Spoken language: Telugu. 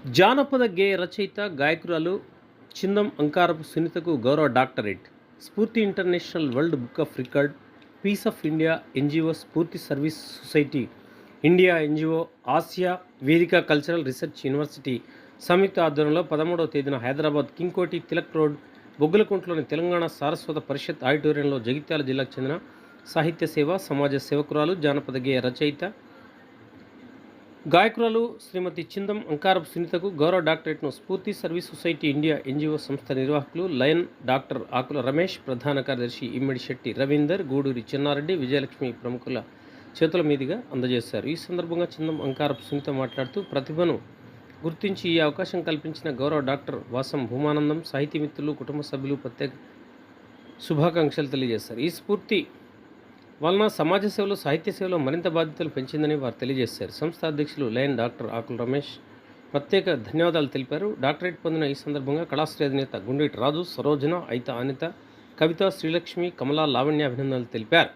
జానపద గేయ రచయిత, గాయకురాలు చిందం అంకారపు సునీతకు గౌరవ doctorate. Spoorthi international world book of record, peace of India NGO, Spoorthi service society India NGO, Asia Vedika cultural research university సంయుక్త ఆధ్వర్యంలో 13వ తేదీన హైదరాబాద్ కింగ్కోటి తిలక్ రోడ్ బొగ్గులకుంటలోని తెలంగాణ సారస్వత పరిషత్ ఆడిటోరియంలో జగిత్యాల జిల్లాకు చెందిన సాహిత్య సేవ, సమాజ సేవకురాలు, జానపద గేయ రచయిత, గాయకురాలు శ్రీమతి చిందం అంకారపు సునీతకు గౌరవ డాక్టరేట్ను స్ఫూర్తి సర్వీస్ సొసైటీ ఇండియా ఎన్జిఓ సంస్థ నిర్వాహకులు లయన్ డాక్టర్ ఆకుల రమేష్, ప్రధాన కార్యదర్శి ఇమ్మడి శెట్టి రవీందర్, గూడూరి చిన్నారెడ్డి, విజయలక్ష్మి ప్రముఖుల చేతుల మీదుగా అందజేశారు. ఈ సందర్భంగా చిందం అంకారపు సునీత మాట్లాడుతూ, ప్రతిభను గుర్తించి ఈ అవకాశం కల్పించిన గౌరవ డాక్టర్ వాసం భూమానందం, సాహితీ మిత్రులు, కుటుంబ సభ్యులు ప్రత్యేక శుభాకాంక్షలు తెలియజేశారు. ఈ స్ఫూర్తి వలన సమాజ సేవలో, సాహిత్య సేవలో మరింత బాధ్యతలు పెంచిందని వారు తెలియజేశారు. సంస్థ అధ్యక్షులు లయన్ డాక్టర్ ఆకుల రమేష్ ప్రత్యేక ధన్యవాదాలు తెలిపారు. డాక్టరేట్ పొందిన ఈ సందర్భంగా కళాశ్రీ అధినేత గుండేటి రాజు, సరోజన, అయిత అనిత, కవిత, శ్రీలక్ష్మి, కమలా, లావణ్య అభినందనలు తెలిపారు.